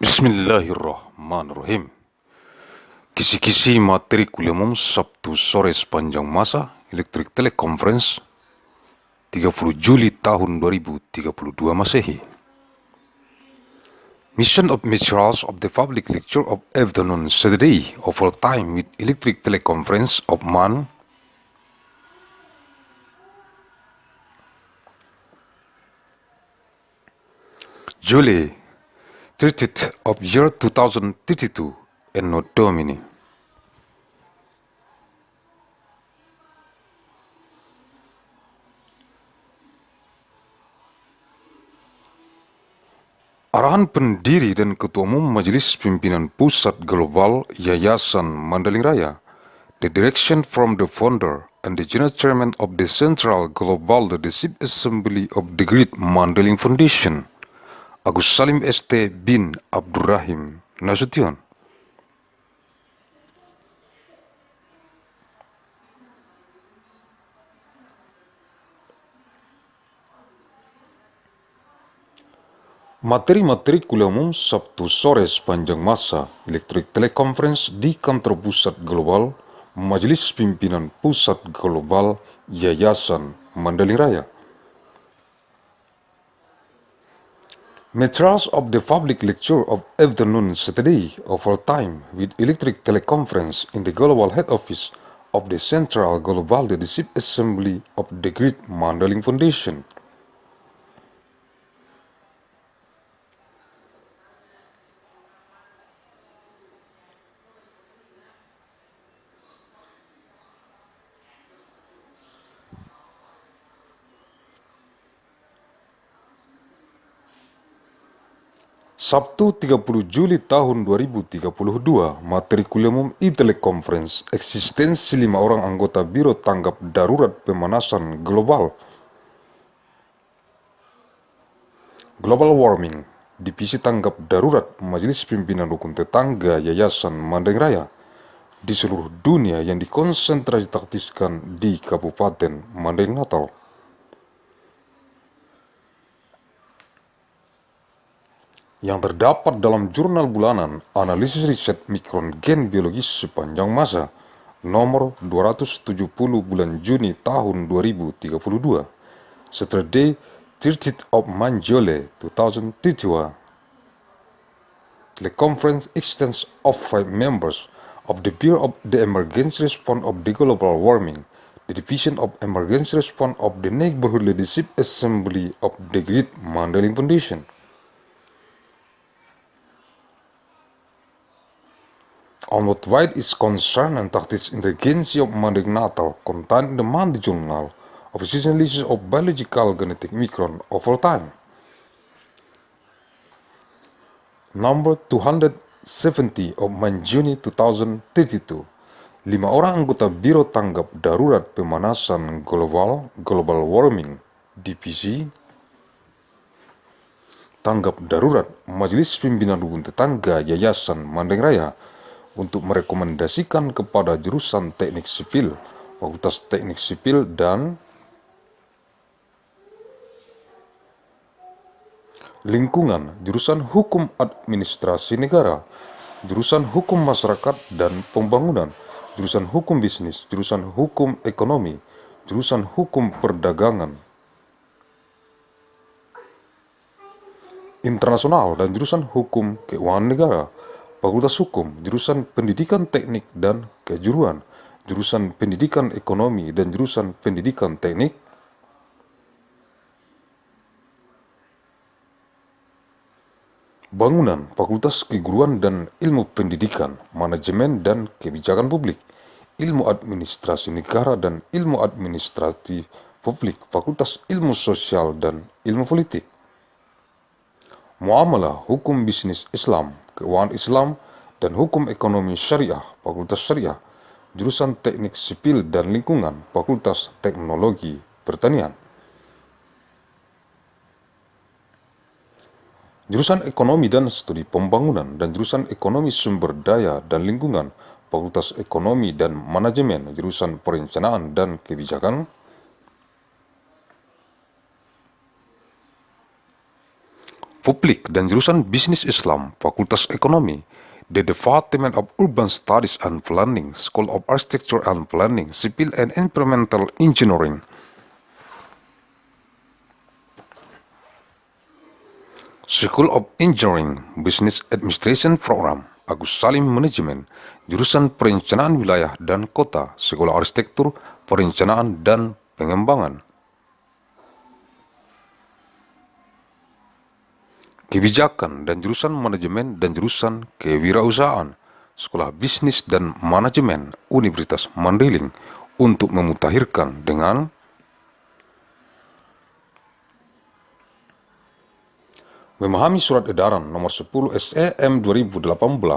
Bismillahirrahmanirrahim. Kisi-kisi materi kuliah umum Sabtu sore sepanjang masa elektrik teleconference 30 Juli tahun 2032 Masehi. Mission of materials of the public lecture of afternoon Saturday over time with electric teleconference of Juli 30th of year 2032 ANNO DOMINI. Arahan Pendiri dan Ketua Umum Majelis Pimpinan Pusat Global Yayasan Mandailing Raya, the direction from the founder and the General Chairman of the Central Global Leadership Assembly of the Great Mandailing Foundation, Agussalim St. bin Abdur Rahim, Nasution. Materi-materi kuliah umum Sabtu sore sepanjang masa elektrik teleconference di kantor Pusat Global Majelis Pimpinan Pusat Global Yayasan Mandailing Raya. Materials of the public lecture of afternoon Saturday over time with electric teleconference in the Global Head Office of the Central Global Leadership Assembly of the Great Mandailing Foundation. Sabtu 30 Juli tahun 2032, materi kuliah umum e-teleconference, eksistensi 5 orang anggota Biro Tanggap Darurat Pemanasan Global Warming, Divisi Tanggap Darurat Majelis Pimpinan Rukun Tetangga Yayasan Mandailing Raya di seluruh dunia yang dikonsentrasi taktiskan di Kabupaten Mandailing Natal. Yang terdapat dalam jurnal bulanan Analisis Riset Mikron Gen Biologis Sepanjang Masa nomor 270 bulan Juni tahun 2032, Saturday 30th of Juli 2032. The conference extends of 5 members of the Bureau of the Emergency Response of the Global Warming, the Division of Emergency Response of the Neighborhood Leadership Assembly of the Great Mandailing Foundation. On what wide is concerned and tactics intelligence of Mandailing Natal contained in the Monday Journal of Analysis of Biological Genetic Micron over time. Number 270 of Juni 2032, 5 orang anggota Biro Tanggap Darurat Pemanasan Global Warming, Divisi Tanggap Darurat Majelis Pimpinan Rukun Tetangga Yayasan Mandailing Raya untuk merekomendasikan kepada jurusan Teknik Sipil, Fakultas Teknik Sipil dan Lingkungan, jurusan Hukum Administrasi Negara, jurusan Hukum Masyarakat dan Pembangunan, jurusan Hukum Bisnis, jurusan Hukum Ekonomi, jurusan Hukum Perdagangan Internasional dan jurusan Hukum Keuangan Negara, Fakultas Hukum, jurusan Pendidikan Teknik dan Kejuruan, jurusan Pendidikan Ekonomi dan jurusan Pendidikan Teknik, Bangunan, Fakultas Keguruan dan Ilmu Pendidikan, Manajemen dan Kebijakan Publik, Ilmu Administrasi Negara dan Ilmu Administrasi Publik, Fakultas Ilmu Sosial dan Ilmu Politik, Muamalah, Hukum Bisnis Islam, Keuangan Islam, dan Hukum Ekonomi Syariah, Fakultas Syariah, jurusan Teknik Sipil dan Lingkungan, Fakultas Teknologi Pertanian, jurusan Ekonomi dan Studi Pembangunan, dan jurusan Ekonomi Sumber Daya dan Lingkungan, Fakultas Ekonomi dan Manajemen, jurusan Perencanaan dan Kebijakan, Publik dan jurusan Bisnis Islam, Fakultas Ekonomi, the Department of Urban Studies and Planning, School of Architecture and Planning, Civil and Environmental Engineering. School of Engineering, Business Administration Program, Agussalim Manajemen, jurusan Perencanaan Wilayah dan Kota, Sekolah Arsitektur, Perencanaan dan Pengembangan. Kebijakan dan jurusan Manajemen dan jurusan Kewirausahaan, Sekolah Bisnis dan Manajemen, Universitas Mandailing, untuk memutakhirkan dengan memahami Surat Edaran Nomor 10 SEM 2018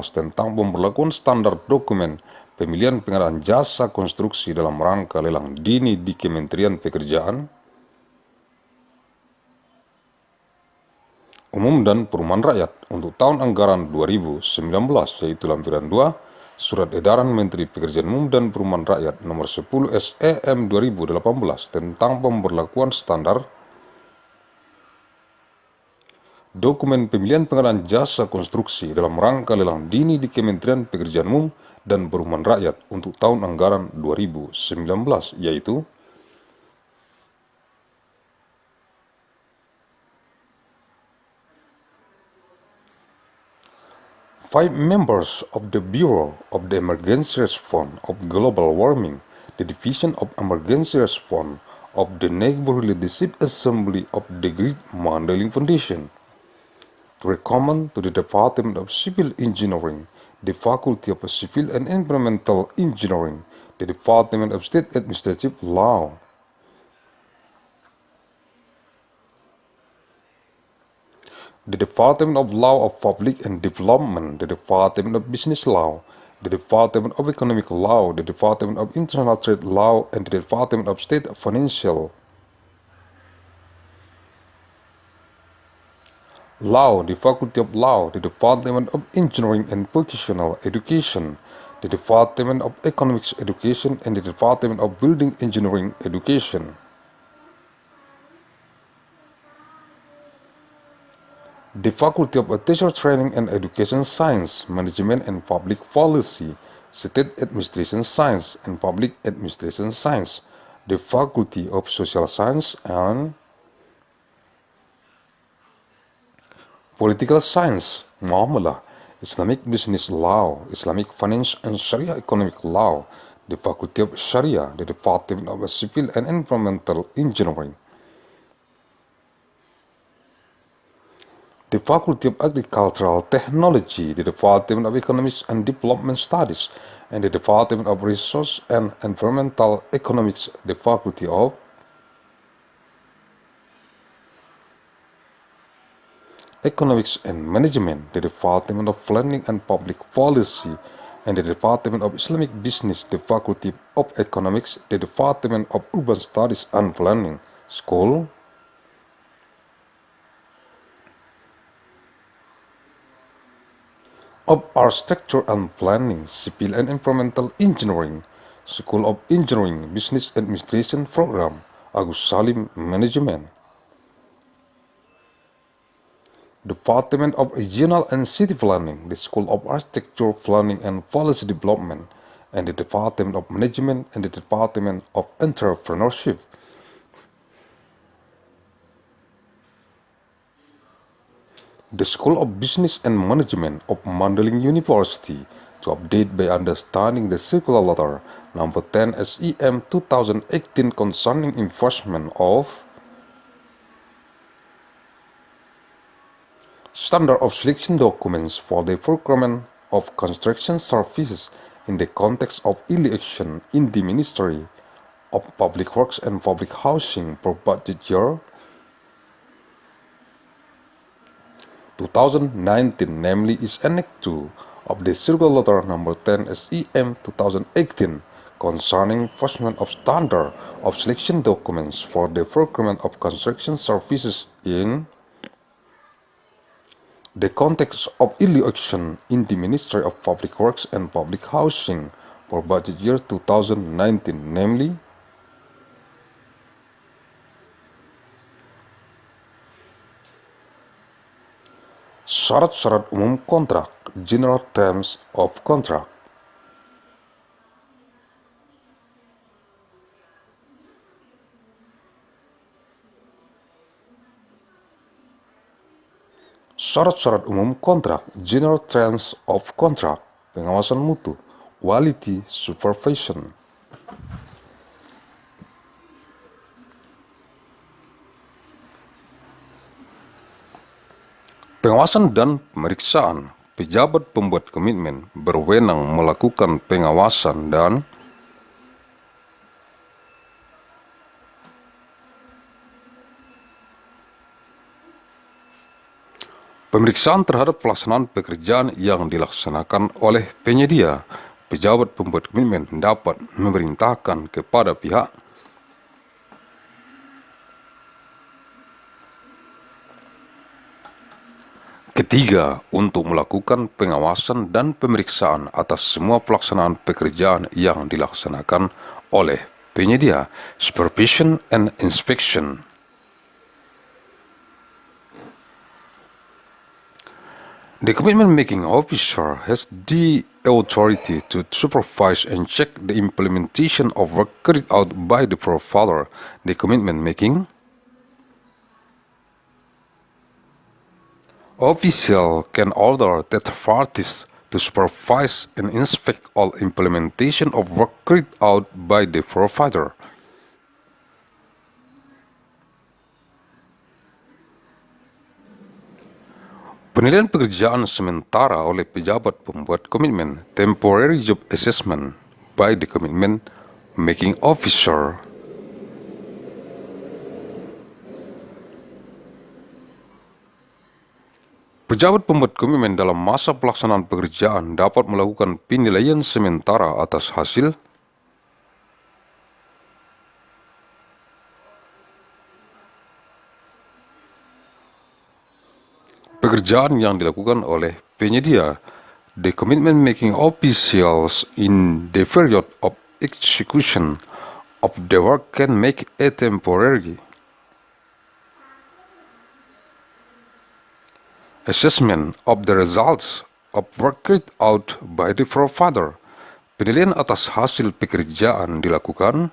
tentang pemberlakuan standar dokumen pemilihan pengadaan jasa konstruksi dalam rangka lelang dini di Kementerian Pekerjaan Umum dan Perumahan Rakyat untuk tahun anggaran 2019, yaitu lampiran 2 Surat Edaran Menteri Pekerjaan Umum dan Perumahan Rakyat Nomor 10 SEM 2018 tentang pemberlakuan standar dokumen pemilihan pengadaan jasa konstruksi dalam rangka lelang dini di Kementerian Pekerjaan Umum dan Perumahan Rakyat untuk tahun anggaran 2019, yaitu five members of the Bureau of the Emergency Response of Global Warming, the Division of Emergency Response of the Neighborhood Leadership Assembly of the Great Mandailing Foundation, to recommend to the Department of Civil Engineering, the Faculty of Civil and Environmental Engineering, the Department of State Administrative Law, the Department of Law of Public and Development, the Department of Business Law, the Department of Economic Law, the Department of International Trade Law, and the Department of State Financial Law, the Faculty of Law, the Department of Engineering and Vocational Education, the Department of Economics Education, and the Department of Building Engineering Education. The Faculty of Teacher Training and Education Science, Management and Public Policy, State Administration Science and Public Administration Science, the Faculty of Social Science and Political Science, Muamalah, Islamic Business Law, Islamic Finance and Sharia Economic Law, the Faculty of Sharia, the Department of Civil and Environmental Engineering, the Faculty of Agricultural Technology, the Department of Economics and Development Studies, and the Department of Resource and Environmental Economics, the Faculty of Economics and Management, the Department of Planning and Public Policy, and the Department of Islamic Business, the Faculty of Economics, the Department of Urban Studies and Planning, School of Architecture and Planning, Civil and Environmental Engineering, School of Engineering, Business Administration Program, Agussalim Management, Department of Regional and City Planning, the School of Architecture, Planning and Policy Development, and the Department of Management and the Department of Entrepreneurship. The School of Business and Management of Mandailing University, to update by understanding the circular letter number 10 SEM 2018 concerning enforcement of standard of selection documents for the procurement of construction services in the context of election in the Ministry of Public Works and Public Housing for budget year 2019, namely is Annex 2 of the circular letter number 10 SEM 2018 concerning enforcement of standard of selection documents for the procurement of construction services in the context of election in the Ministry of Public Works and Public Housing for budget year 2019, namely Syarat-syarat umum kontrak, General Terms of Contract. Syarat-syarat umum kontrak, General Terms of Contract, pengawasan mutu, quality supervision. Pengawasan dan pemeriksaan. Pejabat pembuat komitmen berwenang melakukan pengawasan dan pemeriksaan terhadap pelaksanaan pekerjaan yang dilaksanakan oleh penyedia. Pejabat pembuat komitmen dapat memerintahkan kepada pihak ketiga untuk melakukan pengawasan dan pemeriksaan atas semua pelaksanaan pekerjaan yang dilaksanakan oleh penyedia. Supervision and inspection. The commitment making officer has the authority to supervise and check the implementation of work carried out by the provider. The commitment making official can order that parties to supervise and inspect all implementation of work carried out by the provider. Penilaian pekerjaan sementara oleh pejabat pembuat komitmen, temporary job assessment by the commitment making officer. Pejabat pembuat komitmen dalam masa pelaksanaan pekerjaan dapat melakukan penilaian sementara atas hasil pekerjaan yang dilakukan oleh penyedia. The commitment making officials in the period of execution of the work can make a temporary assessment of the results of work carried out by the provider. Penilaian atas hasil pekerjaan dilakukan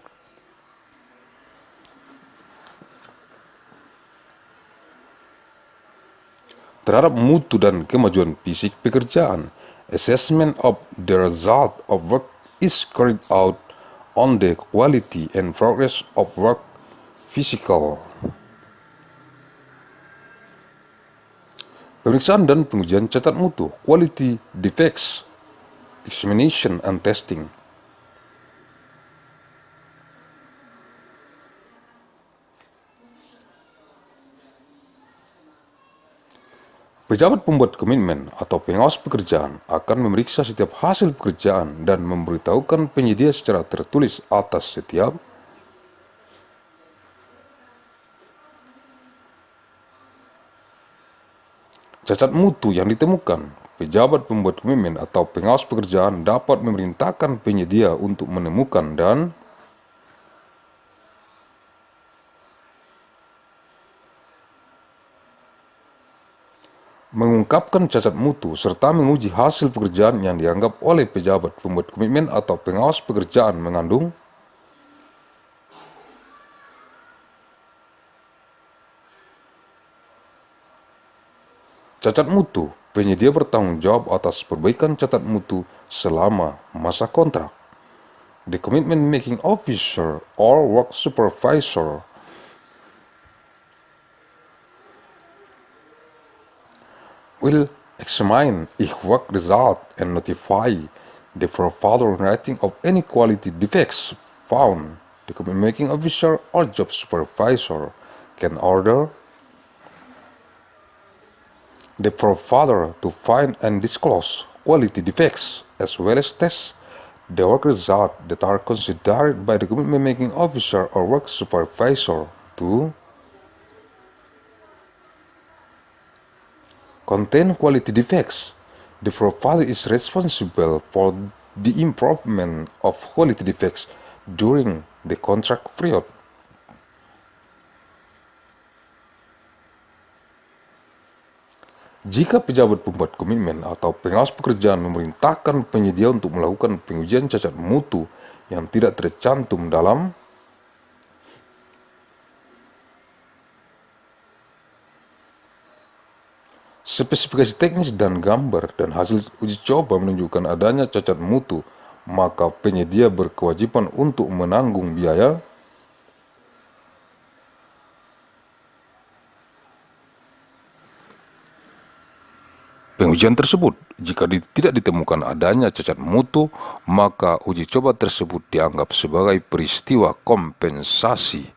terhadap mutu dan kemajuan fisik pekerjaan. Assessment of the result of work is carried out on the quality and progress of work physical. Pemeriksaan dan pengujian cacat mutu, quality defects, examination and testing. Pejabat pembuat komitmen atau pengawas pekerjaan akan memeriksa setiap hasil pekerjaan dan memberitahukan penyedia secara tertulis atas setiap cacat mutu yang ditemukan. Pejabat pembuat komitmen atau pengawas pekerjaan dapat memerintahkan penyedia untuk menemukan dan mengungkapkan cacat mutu serta menguji hasil pekerjaan yang dianggap oleh pejabat pembuat komitmen atau pengawas pekerjaan mengandung cacat mutu. Penyedia bertanggung jawab atas perbaikan cacat mutu selama masa kontrak. The commitment making officer or work supervisor will examine each work result and notify the provider in writing of any quality defects found. The commitment making officer or job supervisor can order the provider to find and disclose quality defects as well as test the work result that are considered by the commitment making officer or work supervisor to contain quality defects. The provider is responsible for the improvement of quality defects during the contract period. Jika pejabat pembuat komitmen atau pengawas pekerjaan memerintahkan penyedia untuk melakukan pengujian cacat mutu yang tidak tercantum dalam spesifikasi teknis dan gambar dan hasil uji coba menunjukkan adanya cacat mutu, maka penyedia berkewajiban untuk menanggung biaya pengujian tersebut. Jika tidak ditemukan adanya cacat mutu, maka uji coba tersebut dianggap sebagai peristiwa kompensasi.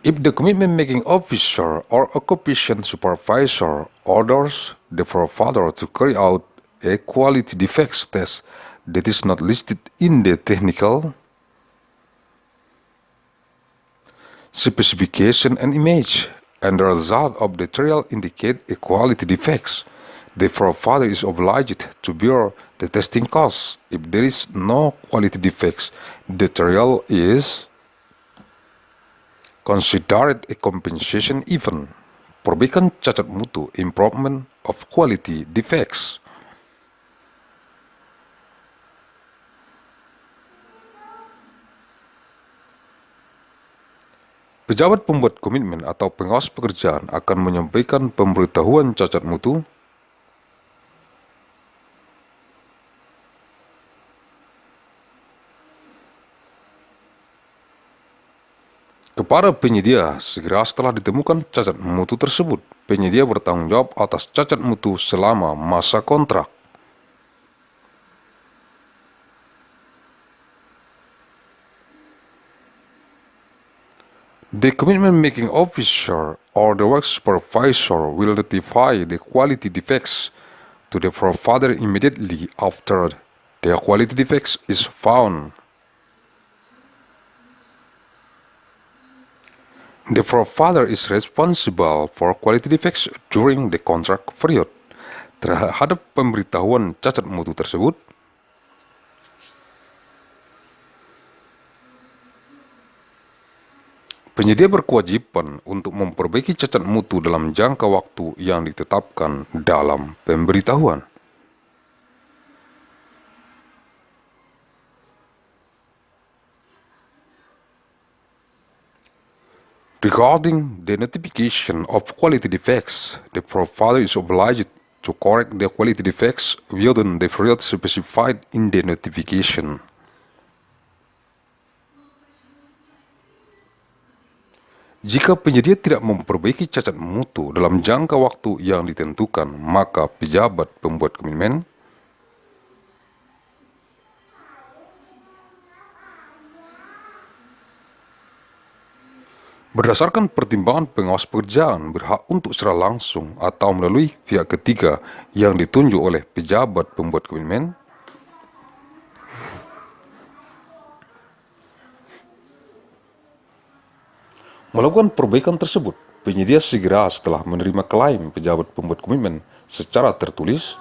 If the commitment making officer or occupation supervisor orders the provider to carry out a quality defects test that is not listed in the technical specification and image, and the result of the trial indicate a quality defects, the provider is obliged to bear the testing costs. If there is no quality defects, the trial is considered a compensation event. Perbaikan cacat mutu, improvement of quality defects. Pejabat pembuat komitmen atau pengawas pekerjaan akan menyampaikan pemberitahuan cacat mutu kepada penyedia segera setelah ditemukan cacat mutu tersebut. Penyedia bertanggung jawab atas cacat mutu selama masa kontrak. The commitment making officer or the work supervisor will notify the quality defects to the provider immediately after the quality defects is found. The provider is responsible for quality defects during the contract period. Terhadap pemberitahuan cacat mutu tersebut, penyedia berkewajiban untuk memperbaiki cacat mutu dalam jangka waktu yang ditetapkan dalam pemberitahuan. Regarding the notification of quality defects, the provider is obliged to correct the quality defects within the period specified in the notification. Jika penyedia tidak memperbaiki cacat mutu dalam jangka waktu yang ditentukan, maka pejabat pembuat komitmen berdasarkan pertimbangan pengawas pekerjaan berhak untuk secara langsung atau melalui pihak ketiga yang ditunjuk oleh pejabat pembuat komitmen melakukan perbaikan tersebut. Penyedia segera setelah menerima klaim pejabat pembuat komitmen secara tertulis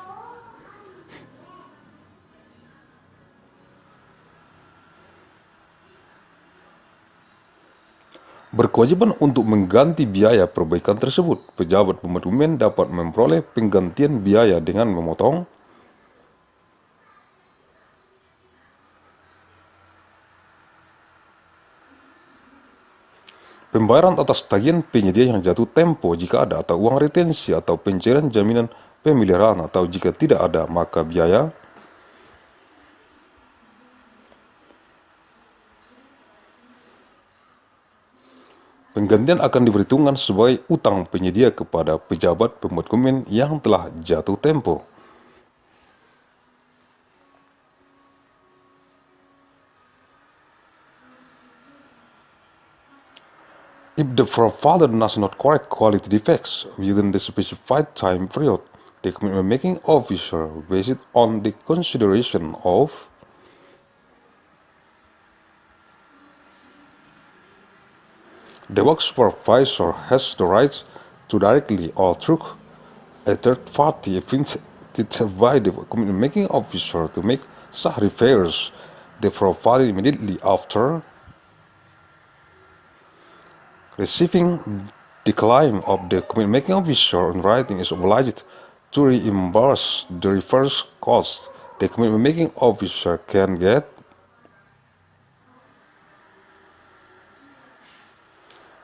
berkewajiban untuk mengganti biaya perbaikan tersebut. Pejabat pembuat komitmen dapat memperoleh penggantian biaya dengan memotong pembayaran atas tagihan penyedia yang jatuh tempo jika ada, atau uang retensi atau pencairan jaminan pemeliharaan, atau jika tidak ada maka biaya penggantian akan diperhitungkan sebagai utang penyedia kepada pejabat pembuat komitmen yang telah jatuh tempo. If the provider does not correct quality defects within the specified time period, the commitment making officer, based on the consideration of the work supervisor, has the right to directly or through a third party appointed by the commitment making officer to make such repairs the provider immediately after Receiving the claim of the commitment-making officer in writing is obliged to reimburse the reverse cost the commitment-making officer can get.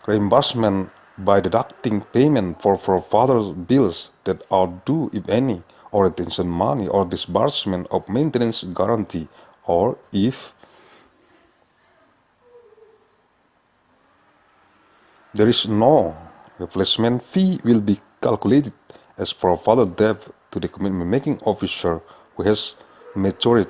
Reimbursement by deducting payment for further bills that are due, if any, or retention money or disbursement of maintenance guarantee, or if there is no replacement fee will be calculated as per further debt to the commitment-making officer who has matured.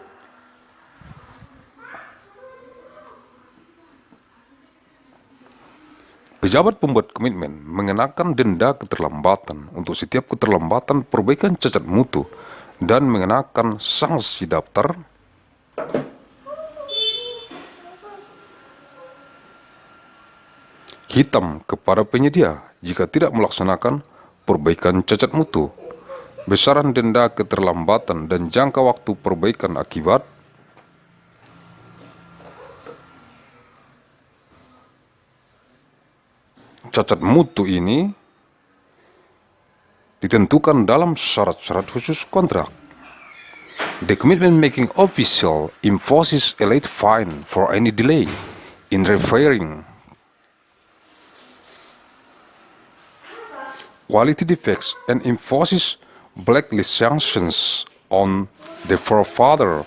Pejabat pembuat komitmen mengenakan denda keterlambatan untuk setiap keterlambatan perbaikan cacat mutu dan mengenakan sanksi daftar hitam kepada penyedia jika tidak melaksanakan perbaikan cacat mutu. Besaran denda keterlambatan dan jangka waktu perbaikan akibat cacat mutu ini ditentukan dalam syarat-syarat khusus kontrak. The commitment-making official imposes a late fine for any delay in referring quality defects and imposes blacklist sanctions on the forefather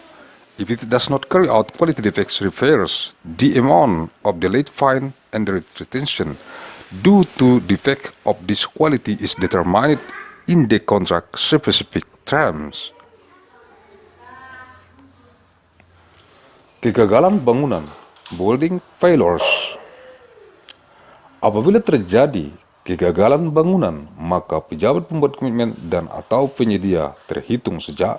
if it does not carry out quality defects refers the amount of the late fine and the retention due to defect of this quality is determined in the contract specific terms. Kegagalan bangunan, building failures. Apabila terjadi kegagalan bangunan, maka pejabat pembuat komitmen dan atau penyedia terhitung sejak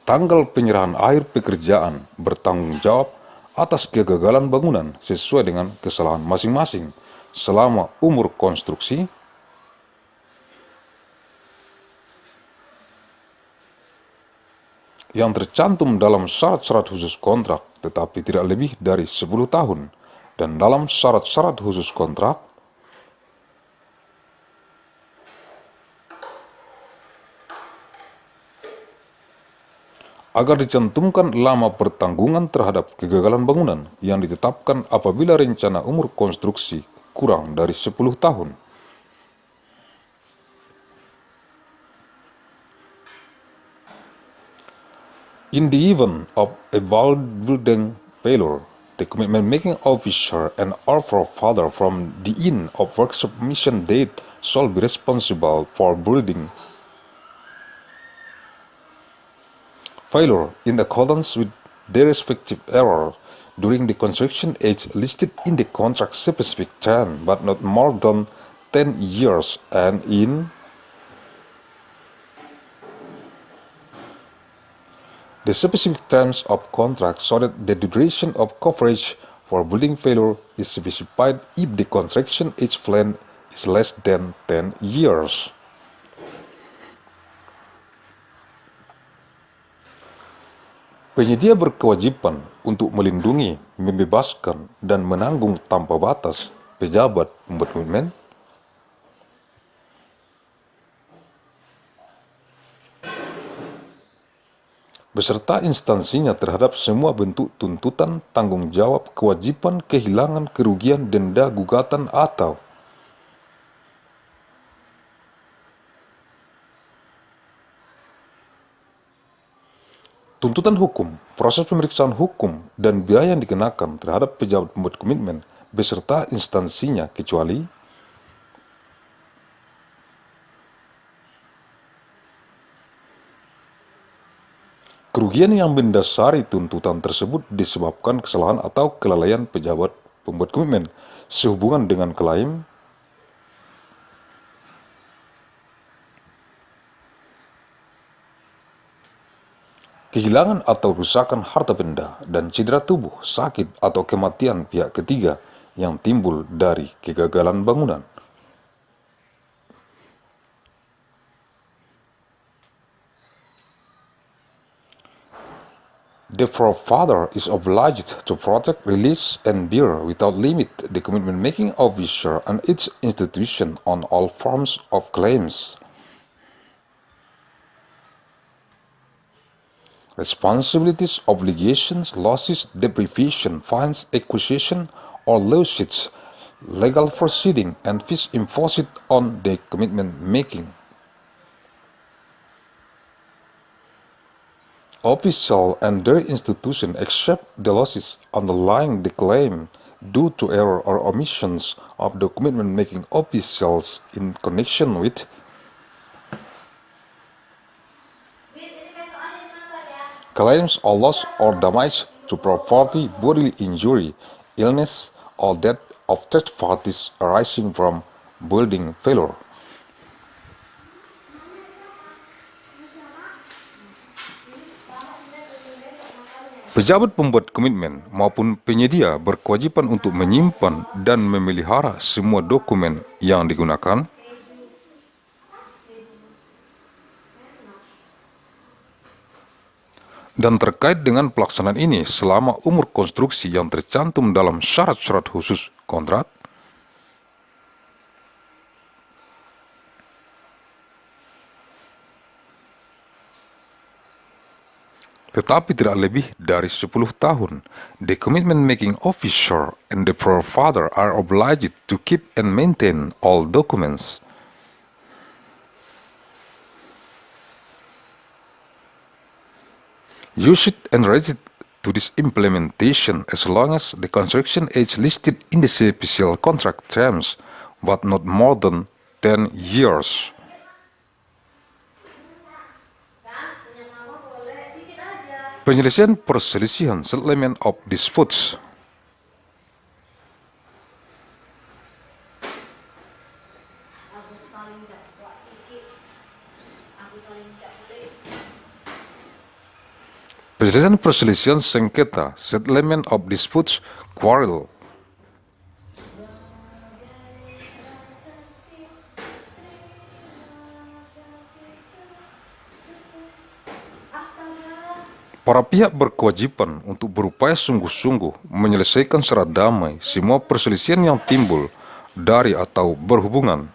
tanggal penyerahan akhir pekerjaan bertanggung jawab atas kegagalan bangunan sesuai dengan kesalahan masing-masing selama umur konstruksi yang tercantum dalam syarat-syarat khusus kontrak tetapi tidak lebih dari 10 tahun dan dalam syarat-syarat khusus kontrak agar dicantumkan lama pertanggungan terhadap kegagalan bangunan yang ditetapkan apabila rencana umur konstruksi kurang dari 10 tahun. In the event of a building failure, the commitment-making officer and or forefather from the end of work submission date shall be responsible for building failure in accordance with their respective error during the construction age listed in the contract specific term, but not more than 10 years, and in the specific terms of contract so that the duration of coverage for building failure is specified if the construction age plan is less than 10 years. Penyedia berkewajiban untuk melindungi, membebaskan, dan menanggung tanpa batas pejabat pembuat komitmen beserta instansinya terhadap semua bentuk tuntutan, tanggung jawab, kewajiban, kehilangan, kerugian, denda, gugatan, atau tuntutan hukum, proses pemeriksaan hukum, dan biaya yang dikenakan terhadap pejabat pembuat komitmen beserta instansinya kecuali kerugian yang mendasari tuntutan tersebut disebabkan kesalahan atau kelalaian pejabat pembuat komitmen sehubungan dengan klaim kehilangan atau rusakan harta benda dan cedera tubuh, sakit atau kematian pihak ketiga yang timbul dari kegagalan bangunan. The forefather is obliged to protect, release, and bear without limit the commitment-making officer and its institution on all forms of claims. Responsibilities, obligations, losses, deprivation, fines, acquisition, or lawsuits, legal proceeding, and fees imposed on the commitment-making official and their institution accept the losses underlying the claim due to error or omissions of the commitment-making officials in connection with claims or loss or damage to property, bodily injury, illness, or death of third parties arising from building failure. Pejabat pembuat komitmen maupun penyedia berkewajiban untuk menyimpan dan memelihara semua dokumen yang digunakan dan terkait dengan pelaksanaan ini selama umur konstruksi yang tercantum dalam syarat-syarat khusus kontrak, tetapi tidak lebih dari 10 tahun. The commitment making officer and the forefather are obliged to keep and maintain all documents. Used and related to this implementation as long as the construction age listed in the special contract terms, but not more than 10 years. Penyelesaian perselisihan settlement of disputes. Penyelesaian perselisihan sengketa settlement of disputes quarrel. Para pihak berkewajiban untuk berupaya sungguh-sungguh menyelesaikan secara damai semua perselisihan yang timbul dari atau berhubungan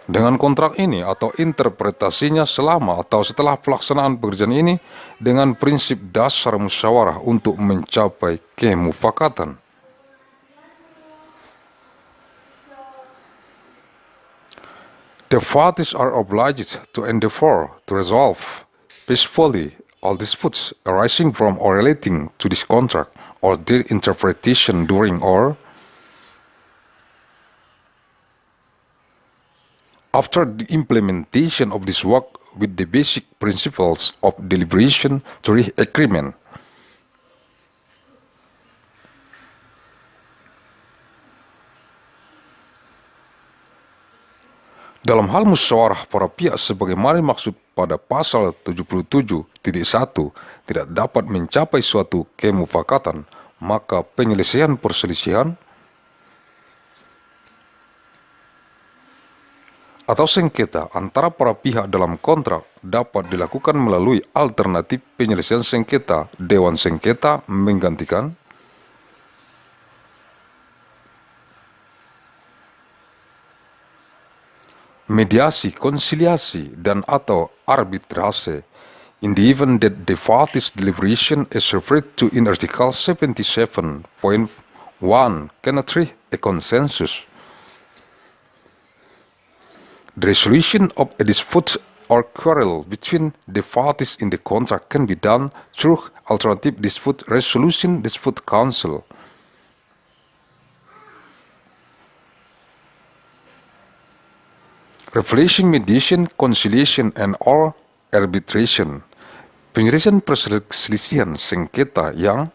dengan kontrak ini atau interpretasinya selama atau setelah pelaksanaan pekerjaan ini dengan prinsip dasar musyawarah untuk mencapai kemufakatan. The parties are obliged to endeavor to resolve peacefully all disputes arising from or relating to this contract or their interpretation during or after the implementation of this work with the basic principles of deliberation to reach agreement. Dalam hal musyawarah para pihak sebagaimana dimaksud pada pasal 77.1 tidak dapat mencapai suatu kemufakatan, maka penyelesaian perselisihan atau sengketa antara para pihak dalam kontrak dapat dilakukan melalui alternatif penyelesaian sengketa Dewan Sengketa menggantikan mediasi, konsiliasi, dan atau arbitrase in the event that the parties' deliberation is referred to in Article 77.1 cannot reach a consensus. The resolution of a dispute or quarrel between the parties in the contract can be done through alternative dispute resolution dispute council. Revelation, mediation, conciliation, and or arbitration. Penyelesaian perselisihan sengketa yang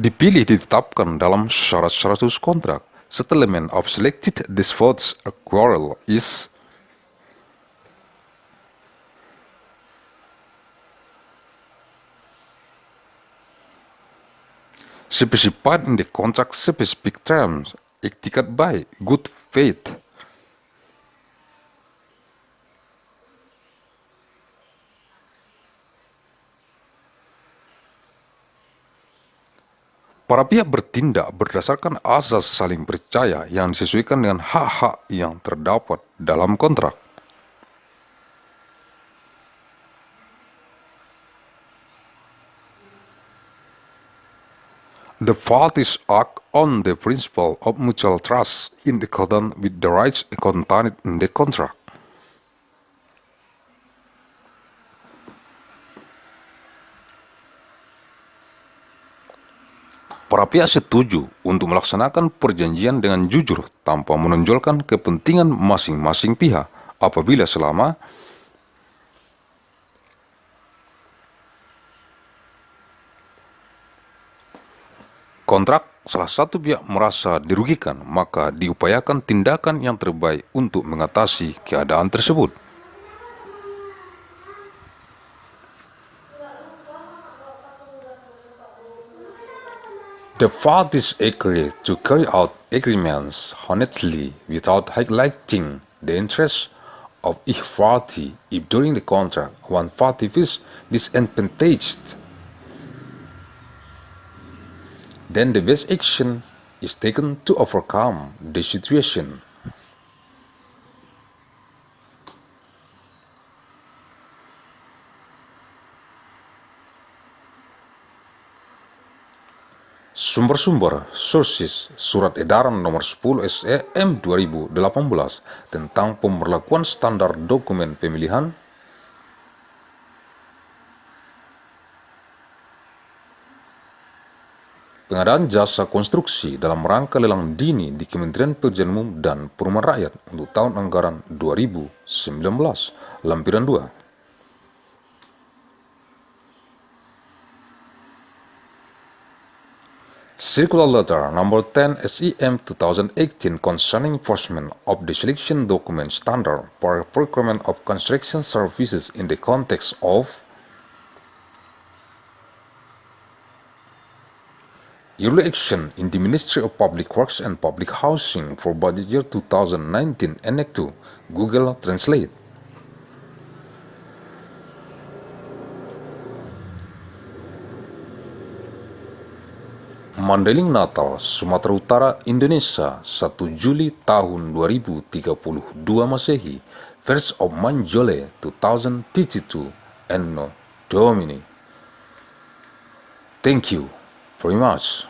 dipilih ditetapkan dalam syarat-syarat kontrak. Settlement of selected disputes a quarrel is specified in the contract specific terms, etiquette by good faith. Para pihak bertindak berdasarkan asas saling percaya yang disesuaikan dengan hak-hak yang terdapat dalam kontrak. The parties act on the principle of mutual trust in accordance with the rights contained in the contract. Para pihak setuju untuk melaksanakan perjanjian dengan jujur tanpa menonjolkan kepentingan masing-masing pihak apabila selama kontrak salah satu pihak merasa dirugikan, maka diupayakan tindakan yang terbaik untuk mengatasi keadaan tersebut. The parties agree to carry out agreements honestly without highlighting the interests of each party if during the contract one party feels disadvantaged. Then the best action is taken to overcome the situation. Sumber-sumber, sources, Surat Edaran Nomor 10 SEM 2018 tentang pemberlakuan standar dokumen pemilihan, pengadaan jasa konstruksi dalam rangka lelang dini di Kementerian Pekerjaan Umum dan Perumahan Rakyat untuk tahun anggaran 2019, lampiran 2. Circular Letter Number 10 SEM 2018 concerning enforcement of the selection document standard for procurement of construction services in the context of yearly action in the Ministry of Public Works and Public Housing for budget year 2019 Annex 2, Google Translate. Mandailing Natal, Sumatera Utara, Indonesia, 1 Juli tahun 2032 Masehi, 1st of Juli 2032, ANNO, DOMINI. Thank you very much.